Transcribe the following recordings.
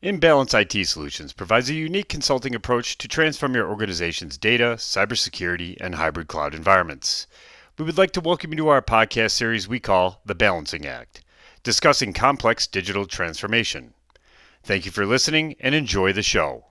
Imbalance IT Solutions provides a unique consulting approach to transform your organization's data, cybersecurity, and hybrid cloud environments. We would like to welcome you to our podcast series we call The Balancing Act, discussing complex digital transformation. Thank you for listening and enjoy the show.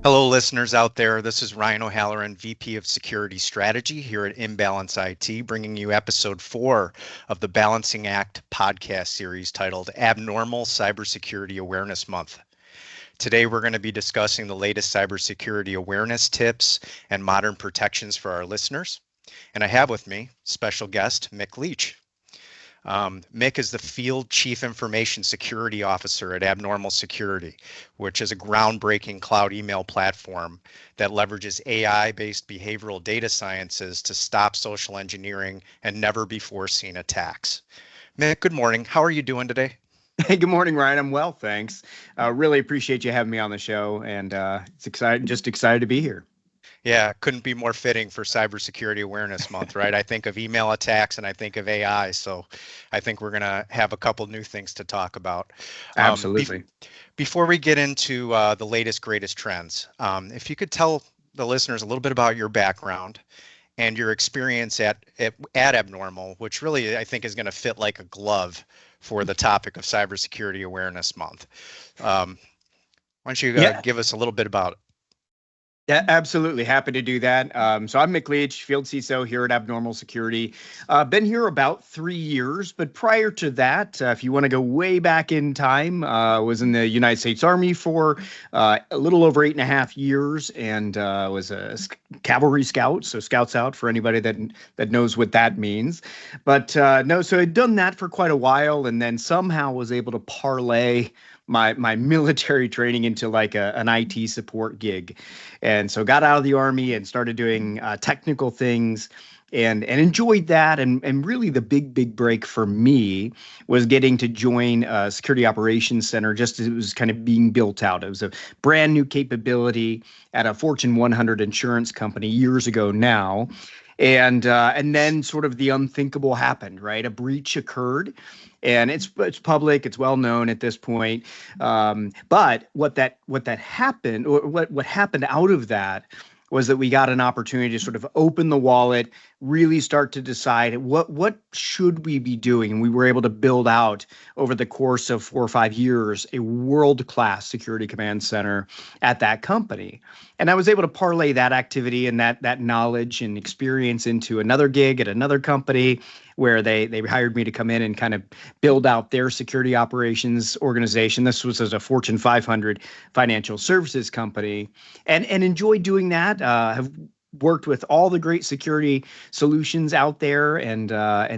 Hello, listeners out there. This is Ryan O'Halloran, VP of Security Strategy here at Imbalance IT, bringing you episode 4 of the Balancing Act podcast series titled Abnormal Cybersecurity Awareness Month. Today, we're going to be discussing the latest cybersecurity awareness tips and modern protections for our listeners. And I have with me special guest, Mick Leach. Mick is the Field Chief Information Security Officer at Abnormal Security, which is a groundbreaking cloud email platform that leverages AI-based behavioral data sciences to stop social engineering and never-before-seen attacks. Mick, good morning. How are you doing today? Hey, good morning, Ryan. I'm well, thanks. Really appreciate you having me on the show, and it's excited to be here. Yeah, couldn't be more fitting for Cybersecurity Awareness Month, right? I think of email attacks and I think of AI, so I think we're going to have a couple new things to talk about. Absolutely. Before we get into the latest, greatest trends, if you could tell the listeners a little bit about your background and your experience at Abnormal, which really I think is going to fit like a glove for the topic of Cybersecurity Awareness Month. Why don't you give us a little bit about it? Yeah, absolutely. Happy to do that. So I'm Mick Leach, Field CISO here at Abnormal Security. Been here about 3 years, but prior to that, if you want to go way back in time, was in the United States Army for a little over 8.5 years, and was a cavalry scout. So Scouts Out for anybody that knows what that means. But no, so I'd done that for quite a while, and then somehow was able to parlay my military training into like an IT support gig. And so got out of the Army and started doing technical things and enjoyed that. And really the big break for me was getting to join a security operations center just as it was kind of being built out. It was a brand new capability at a Fortune 100 insurance company years ago now. And then sort of the unthinkable happened, right? A breach occurred. And it's public, it's well known at this point. But what happened, or what happened out of that was that we got an opportunity to sort of open the wallet, really start to decide what should we be doing. And we were able to build out over the course of 4 or 5 years a world-class security command center at that company. And I was able to parlay that activity and that knowledge and experience into another gig at another company where they hired me to come in and kind of build out their security operations organization. This was as a Fortune 500 financial services company, and enjoyed doing that. Have worked with all the great security solutions out there and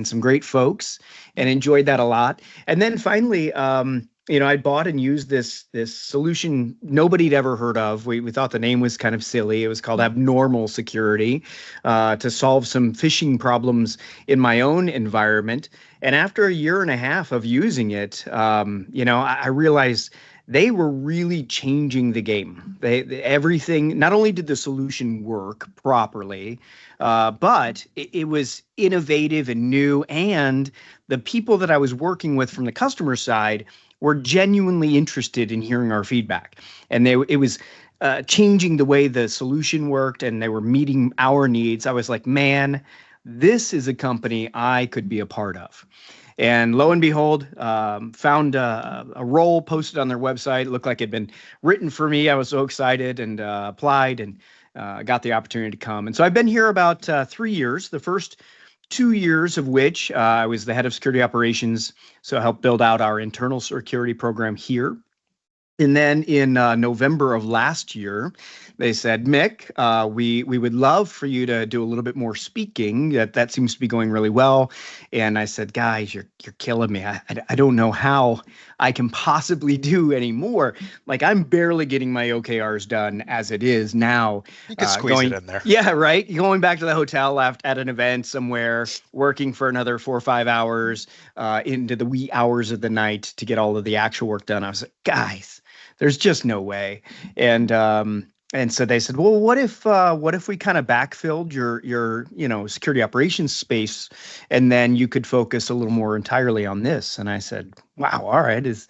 some great folks, and enjoyed that a lot. And then finally, I bought and used this solution nobody'd ever heard of. We thought the name was kind of silly. It was called Abnormal Security to solve some phishing problems in my own environment. And after a year and a half of using it, I realized they were really changing the game. Everything, not only did the solution work properly, but it was innovative and new. And the people that I was working with from the customer side were genuinely interested in hearing our feedback. And it was changing the way the solution worked, and they were meeting our needs. I was like, man, this is a company I could be a part of. And lo and behold, found a role posted on their website. It looked like it had been written for me. I was so excited and applied and got the opportunity to come. And so I've been here about 3 years, the first 2 years of which I was the head of security operations. So I helped build out our internal security program here. And then in November of last year, they said, Mick, we would love for you to do a little bit more speaking. That seems to be going really well. And I said, guys, you're killing me. I don't know how I can possibly do any more. Like, I'm barely getting my OKRs done as it is now. You can squeeze it in there. Yeah, right. Going back to the hotel at an event somewhere, working for another 4 or 5 hours into the wee hours of the night to get all of the actual work done. I was like, guys, there's just no way. And And so they said, well, what if we kind of backfilled your security operations space, and then you could focus a little more entirely on this? And I said, wow, all right, is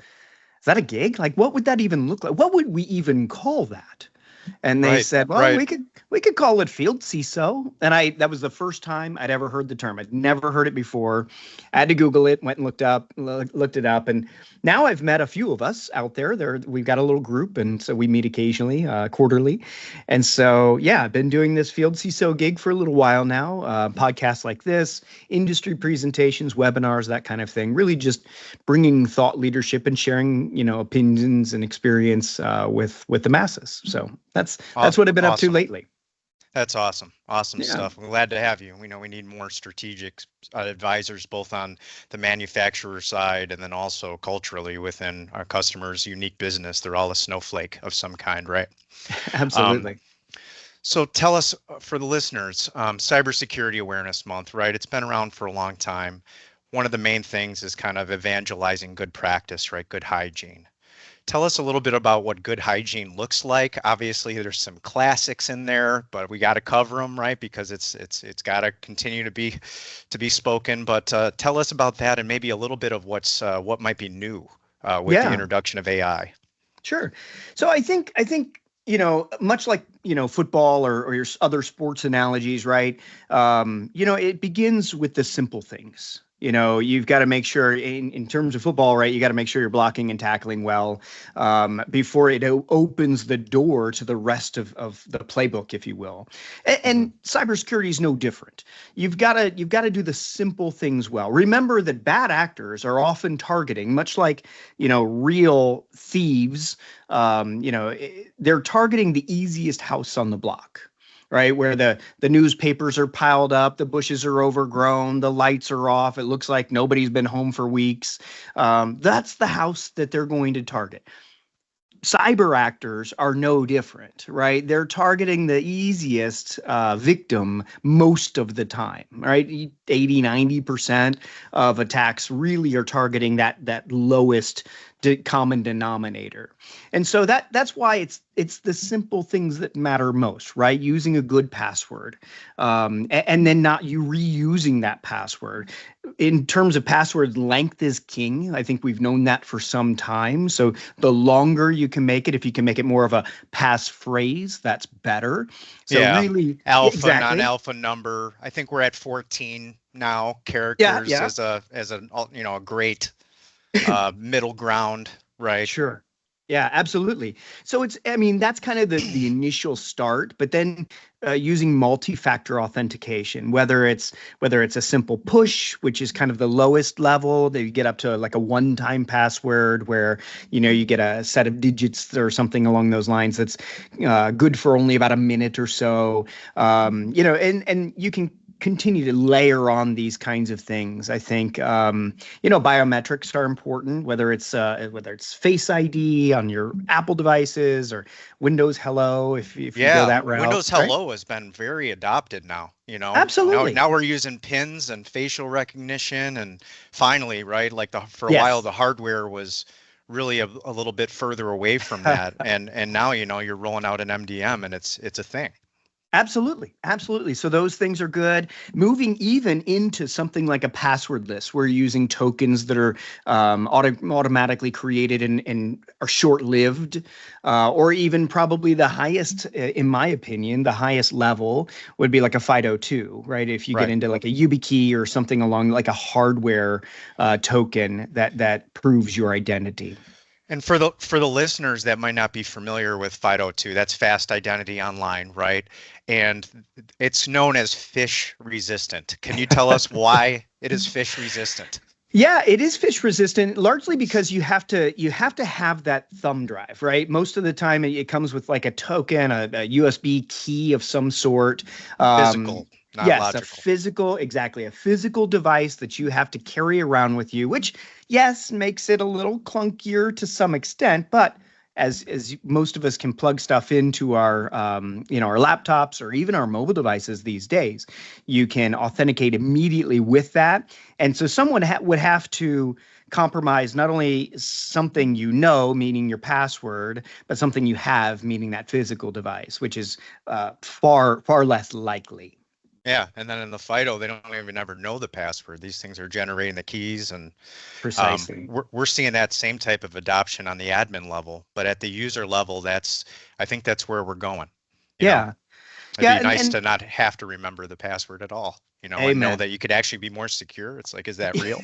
that a gig? Like, what would that even look like? What would we even call that? And they Right, said, well, right. we could call it field CISO. And that was the first time I'd ever heard the term. I'd never heard it before. I had to Google it, went and looked it up. And now I've met a few of us out there. We've got a little group, and so we meet occasionally, quarterly. And so, yeah, I've been doing this field CISO gig for a little while now. Podcasts like this, industry presentations, webinars, that kind of thing. Really just bringing thought leadership and sharing, opinions and experience with the masses. So that's what I've been up to Awesome. lately. That's awesome. Awesome Yeah. stuff. I'm glad to have you. We know we need more strategic advisors, both on the manufacturer side and then also culturally within our customers' unique business. They're all a snowflake of some kind, right? Absolutely. So tell us, for the listeners, Cybersecurity Awareness Month, right? It's been around for a long time. One of the main things is kind of evangelizing good practice, right? Good hygiene. Tell us a little bit about what good hygiene looks like. Obviously, there's some classics in there, but we got to cover them, right? Because it's got to continue to be spoken. But tell us about that, and maybe a little bit of what might be new with the Yeah, introduction of AI. sure. So I think much like football or your other sports analogies, right? It begins with the simple things. You've got to make sure in terms of football, right? You got to make sure you're blocking and tackling well before it opens the door to the rest of the playbook, if you will. And cybersecurity is no different. You've got to do the simple things well. Remember that bad actors are often targeting, much like real thieves. They're targeting the easiest house on the block, right? Where the newspapers are piled up, the bushes are overgrown, the lights are off. It looks like nobody's been home for weeks. That's the house that they're going to target. Cyber actors are no different, right? They're targeting the easiest victim most of the time, right? 80, 90% of attacks really are targeting that lowest common denominator. And so that's why it's the simple things that matter most, right? Using a good password, and then not you reusing that password. In terms of password length is king. I think we've known that for some time. So the longer you can make it, if you can make it more of a passphrase, that's better. So Yeah, really, alpha, exactly. non-alpha number. I think we're at 14 now Yeah, characters yeah, a great middle ground, right? sure. Yeah, absolutely. So I mean, that's kind of the initial start, but then using multi-factor authentication, whether it's a simple push, which is kind of the lowest level, that you get up to like a one-time password where you get a set of digits or something along those lines that's good for only about a minute or so. And you can continue to layer on these kinds of things. I think biometrics are important, whether it's Face ID on your Apple devices or Windows Hello, if you go Yeah, that route, Windows right? Hello has been very adopted now. Now Absolutely. now we're using pins and facial recognition, and finally, right? Like for a while, Yes. the hardware was really a little bit further away from that, and now you're rolling out an MDM, and it's a thing. Absolutely. Absolutely. So those things are good. Moving even into something like a passwordless, we're using tokens that are automatically created and are short-lived, or even probably the highest, in my opinion, the highest level would be like a FIDO2, right? If you get Right. into like a YubiKey or something along like a hardware token that proves your identity. And for the listeners that might not be familiar with FIDO2, that's fast identity online, right? And it's known as phish resistant. Can you tell us why it is phish resistant? Yeah, it is fish resistant, largely because you have to have that thumb drive, right? Most of the time, it comes with like a token, a USB key of some sort. Um, Physical, not yes, logical. exactly, a physical device that you have to carry around with you, which yes makes it a little clunkier to some extent, but as most of us can plug stuff into our our laptops or even our mobile devices these days, you can authenticate immediately with that. And so someone would have to compromise not only something meaning your password, but something you have, meaning that physical device, which is far less likely. Yeah, and then in the FIDO, they don't even ever know the password. These things are generating the keys, and Precisely. we're seeing that same type of adoption on the admin level, but at the user level, I think that's where we're going. Yeah. It'd Yeah. be nice And to not have to remember the password at all, and know amen. that you could actually be more secure. It's like, is that real?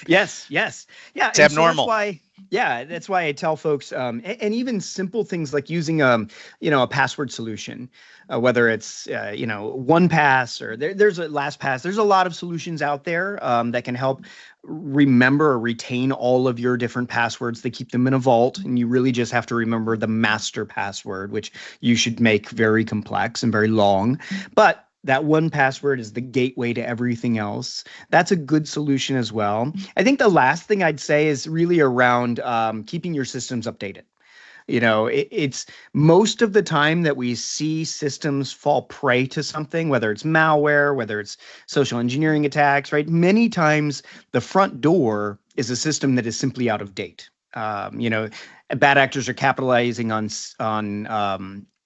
Yes. Yeah. It's And so abnormal. that's why I tell folks, and even simple things like using a password solution, whether it's 1Pass or there's a LastPass. There's a lot of solutions out there that can help remember or retain all of your different passwords. They keep them in a vault, and you really just have to remember the master password, which you should make very complex and very long. But that one password is the gateway to everything else. That's a good solution as well. I think the last thing I'd say is really around keeping your systems updated. It's most of the time that we see systems fall prey to something, whether it's malware, whether it's social engineering attacks, right? Many times the front door is a system that is simply out of date. Bad actors are capitalizing on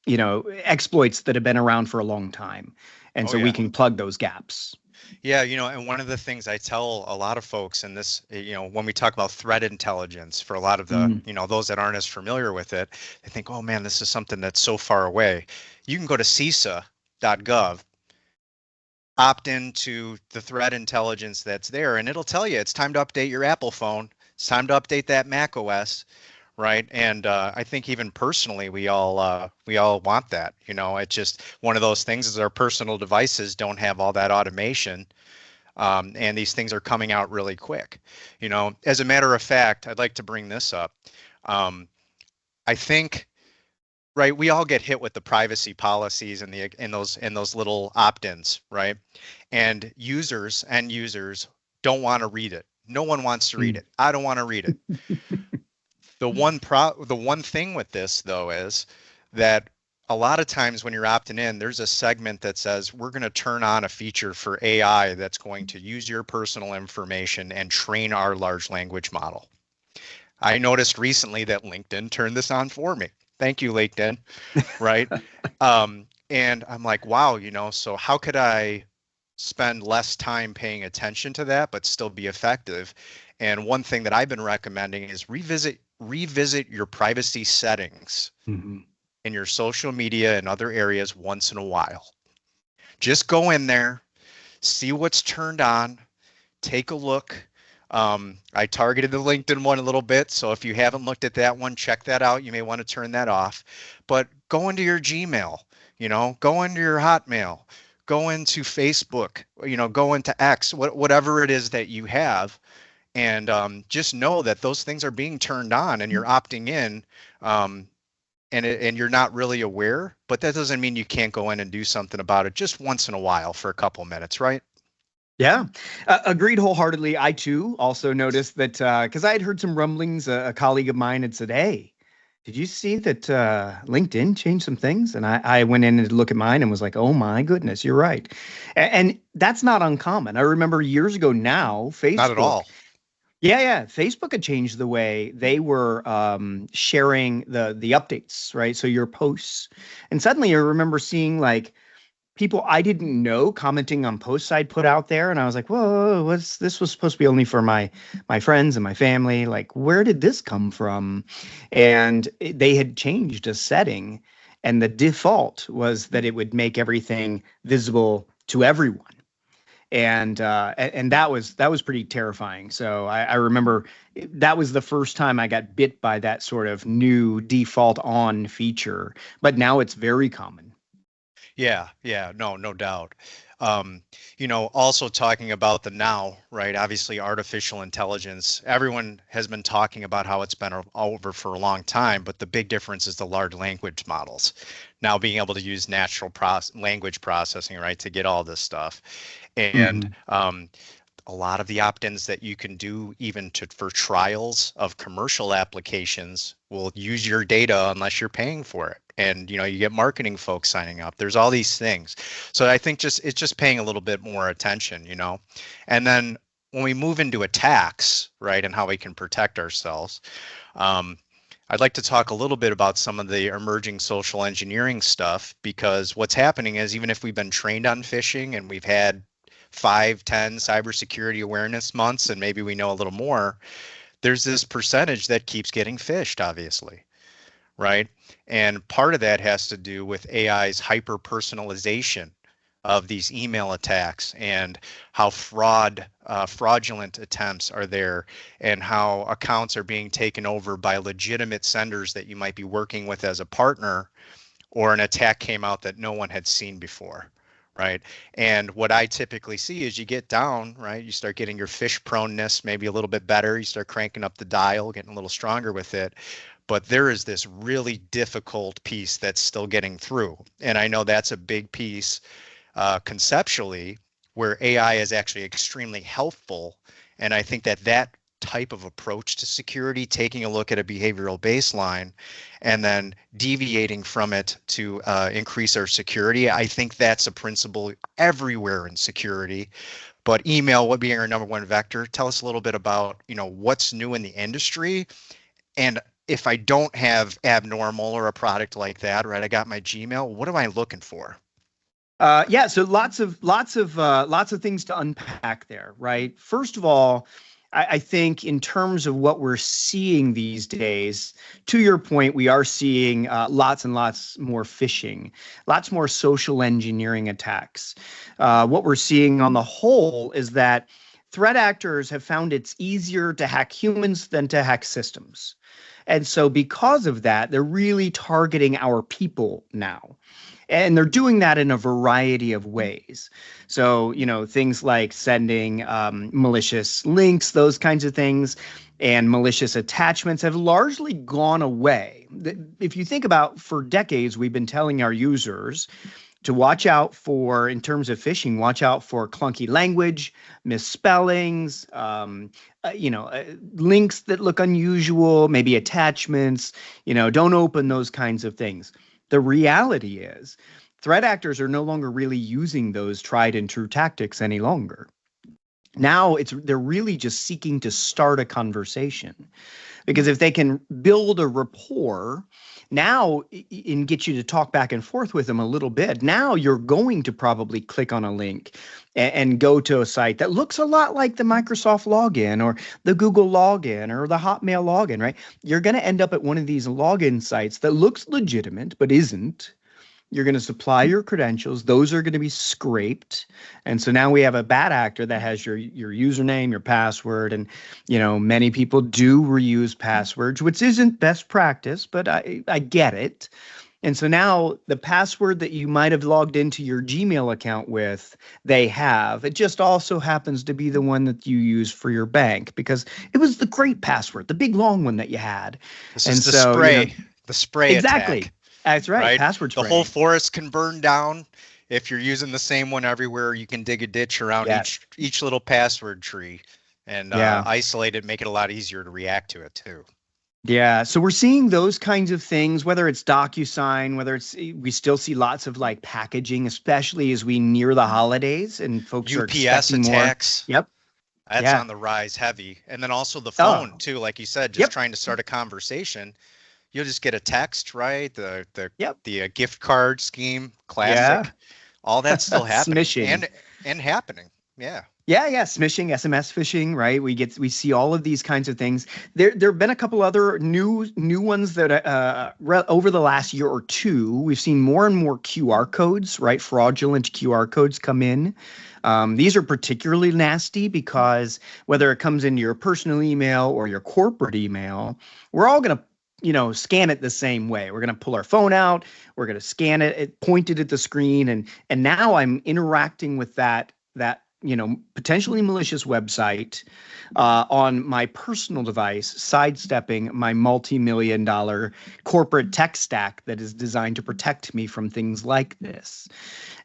exploits that have been around for a long time. And Oh so we yeah. can plug those gaps. Yeah, and one of the things I tell a lot of folks in this, when we talk about threat intelligence, for a lot of the, those that aren't as familiar with it, they think, oh man, this is something that's so far away. You can go to CISA.gov, opt into the threat intelligence that's there, and it'll tell you it's time to update your Apple phone. It's time to update that Mac OS, right? And I think even personally, we all want that. It's just one of those things is our personal devices don't have all that automation, and these things are coming out really quick. As a matter of fact, I'd like to bring this up. I think, right, we all get hit with the privacy policies and those little opt-ins, right? And end users don't want to read it. No one wants to read it. I don't want to read it. The one thing with this though is that a lot of times when you're opting in, there's a segment that says we're going to turn on a feature for AI that's going to use your personal information and train our large language model. I noticed recently that LinkedIn turned this on for me. Thank you, LinkedIn. Right. And I'm like, wow, so how could I spend less time paying attention to that, but still be effective? And one thing that I've been recommending is revisit your privacy settings in your social media and other areas once in a while. Just go in there, see what's turned on, take a look. I targeted the LinkedIn one a little bit, so if you haven't looked at that one, check that out. You may want to turn that off. But go into your Gmail, go into your Hotmail, go into Facebook, go into X, whatever it is that you have. And just know that those things are being turned on and you're opting in, and you're not really aware, but that doesn't mean you can't go in and do something about it just once in a while for a couple minutes, right? Yeah, agreed wholeheartedly. I too also noticed that because I had heard some rumblings. A colleague of mine had said, "Hey, did you see that LinkedIn changed some things?" And I went in and look at mine and was like, "Oh my goodness, you're right." And that's not uncommon. I remember years ago now, Facebook. Not at all. Yeah. Facebook had changed the way they were sharing the updates, right? So your posts, and suddenly I remember seeing like people I didn't know commenting on posts I'd put out there, and I was like, "Whoa, this was supposed to be only for my friends and my family. Like, where did this come from?" And they had changed a setting, and the default was that it would make everything visible to everyone. And that was pretty terrifying. So I remember that was the first time I got bit by that sort of new default on feature, but now it's very common. Yeah, no doubt. Also talking about the now, right? Obviously, artificial intelligence. Everyone has been talking about how it's been over for a long time, but the big difference is the large language models now being able to use natural language processing, right, to get all this stuff. And a lot of the opt-ins that you can do even for trials of commercial applications will use your data unless you're paying for it. And you get marketing folks signing up. There's all these things. So I think it's just paying a little bit more attention, And then when we move into attacks, right, and how we can protect ourselves, I'd like to talk a little bit about some of the emerging social engineering stuff, because what's happening is, even if we've been trained on phishing and we've had 5, 10 cybersecurity awareness months, and maybe we know a little more, there's this percentage that keeps getting phished, obviously, right? And part of that has to do with AI's hyper personalization of these email attacks, and how fraudulent attempts are there, and how accounts are being taken over by legitimate senders that you might be working with as a partner, or an attack came out that no one had seen before, right? And what I typically see is, you get down, right? You start getting your phish proneness maybe a little bit better. You start cranking up the dial, getting a little stronger with it. But there is this really difficult piece that's still getting through. And I know that's a big piece conceptually, where AI is actually extremely helpful. And I think that type of approach to security, taking a look at a behavioral baseline and then deviating from it to increase our security, I think that's a principle everywhere in security. But email, what being our number one vector, tell us a little bit about what's new in the industry. And if I don't have Abnormal or a product like that, right, I got my Gmail, what am I looking for? Yeah, so lots of things to unpack there, right? First of all, I think in terms of what we're seeing these days, to your point, we are seeing lots and lots more phishing, lots more social engineering attacks. What we're seeing on the whole is that threat actors have found it's easier to hack humans than to hack systems. And so because of that, they're really targeting our people now. And they're doing that in a variety of ways. So, things like sending malicious links, those kinds of things, and malicious attachments have largely gone away. If you think about, for decades, we've been telling our users to watch out for, in terms of phishing, watch out for clunky language, misspellings, links that look unusual, maybe attachments, don't open those kinds of things. The reality is, threat actors are no longer really using those tried and true tactics any longer. Now they're really just seeking to start a conversation, because if they can build a rapport now and get you to talk back and forth with them a little bit, now you're going to probably click on a link and go to a site that looks a lot like the Microsoft login or the Google login or the Hotmail login, right? You're going to end up at one of these login sites that looks legitimate but isn't. You're going to supply your credentials. Those are going to be scraped. And so now we have a bad actor that has your username, your password. And, many people do reuse passwords, which isn't best practice, but I get it. And so now the password that you might have logged into your Gmail account with, they have. It just also happens to be the one that you use for your bank, because it was the great password, the big long one that you had. This is the spray, the spray exactly. attack. That's right. Password spray. The whole forest can burn down. If you're using the same one everywhere, you can dig a ditch around each little password tree and isolate it, make it a lot easier to react to it too. Yeah, so we're seeing those kinds of things, whether it's DocuSign, we still see lots of like packaging, especially as we near the holidays and folks are expecting attacks. More. Yep. That's on the rise heavy. And then also the phone too, like you said, just trying to start a conversation. You'll just get a text, right? The gift card scheme, classic. Yeah. All that's still happening. Smishing. and happening. Yeah. Yeah, smishing, SMS phishing, right? We see all of these kinds of things. There have been a couple other new ones that over the last year or two, we've seen more and more QR codes, right? Fraudulent QR codes come in. These are particularly nasty because whether it comes into your personal email or your corporate email, we're all going to scan it the same way. We're going to pull our phone out. We're going to scan it, point it at the screen, and now I'm interacting with that potentially malicious website on my personal device, sidestepping my multi-million-dollar corporate tech stack that is designed to protect me from things like this.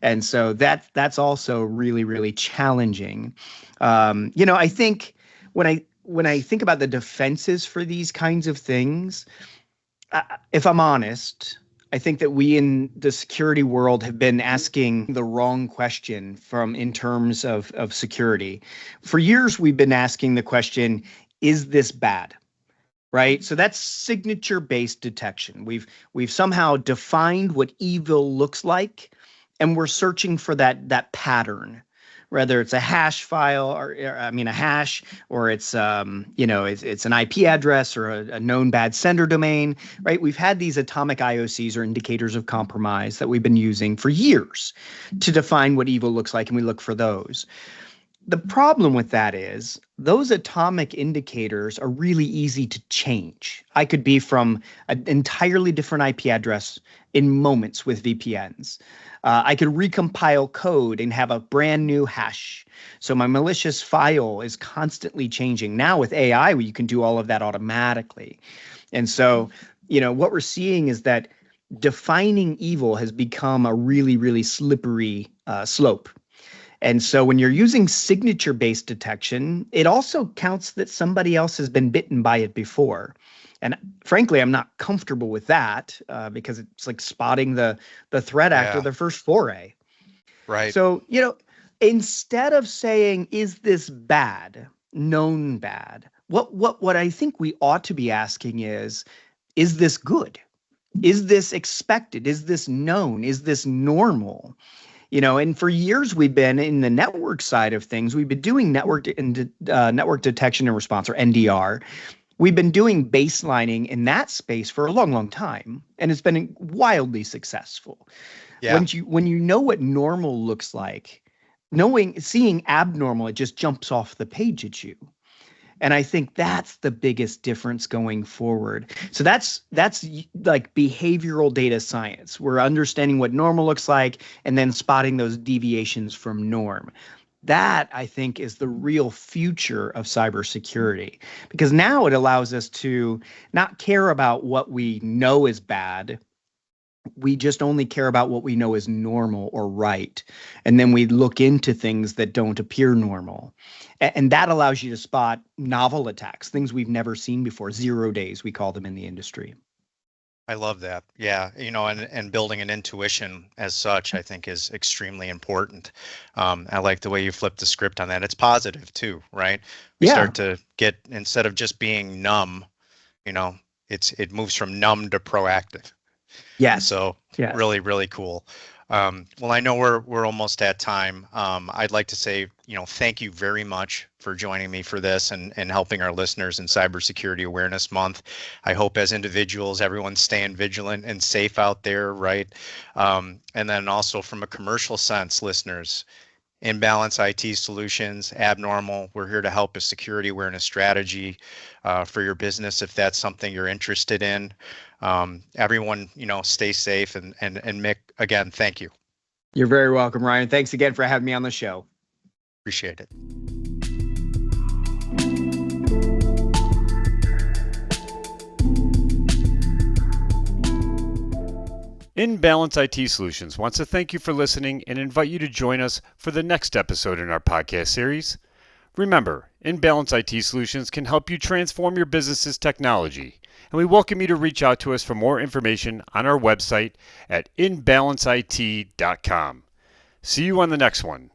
And so that's also really, really challenging. I think when I think about the defenses for these kinds of things, if I'm honest, I think that we in the security world have been asking the wrong question in terms of security. For years, we've been asking the question, is this bad? Right? So that's signature-based detection. We've somehow defined what evil looks like, and we're searching for that pattern, whether it's a hash file or a hash, or it's it's an IP address or a known bad sender domain, right? We've had these atomic IOCs or indicators of compromise that we've been using for years to define what evil looks like, and we look for those. The problem with that is those atomic indicators are really easy to change. I could be from an entirely different IP address in moments with VPNs. I could recompile code and have a brand new hash. So my malicious file is constantly changing. Now with AI, you can do all of that automatically. And so, what we're seeing is that defining evil has become a really, really slippery slope. And so when you're using signature-based detection, it also counts that somebody else has been bitten by it before. And frankly, I'm not comfortable with that because it's like spotting the threat actor the first foray. Right. So, instead of saying, is this bad, known bad, what I think we ought to be asking is this good? Is this expected? Is this known? Is this normal? And for years we've been in the network side of things. We've been doing network detection and response, or NDR. We've been doing baselining in that space for a long, long time, and it's been wildly successful. Yeah. When you know what normal looks like, seeing abnormal, it just jumps off the page at you. And I think that's the biggest difference going forward. So that's like behavioral data science. We're understanding what normal looks like and then spotting those deviations from norm. That, I think, is the real future of cybersecurity, because now it allows us to not care about what we know is bad. We just only care about what we know is normal or right. And then we look into things that don't appear normal. And that allows you to spot novel attacks, things we've never seen before. 0 days, we call them in the industry. I love that. Yeah. And building an intuition as such, I think, is extremely important. I like the way you flip the script on that. It's positive too, right? We start to get, instead of just being numb, it moves from numb to proactive. Yes. So really, really cool. Well, I know we're almost at time. I'd like to say, thank you very much for joining me for this and helping our listeners in Cybersecurity Awareness Month. I hope as individuals, everyone's staying vigilant and safe out there, right? And then also from a commercial sense, listeners, Imbalance IT Solutions, Abnormal, we're here to help a security awareness strategy for your business if that's something you're interested in. Everyone, stay safe. And Mick, again, thank you. You're very welcome, Ryan. Thanks again for having me on the show. Appreciate it. Imbalance IT Solutions wants to thank you for listening and invite you to join us for the next episode in our podcast series. Remember, Imbalance IT Solutions can help you transform your business's technology, and we welcome you to reach out to us for more information on our website at imbalanceit.com. See you on the next one.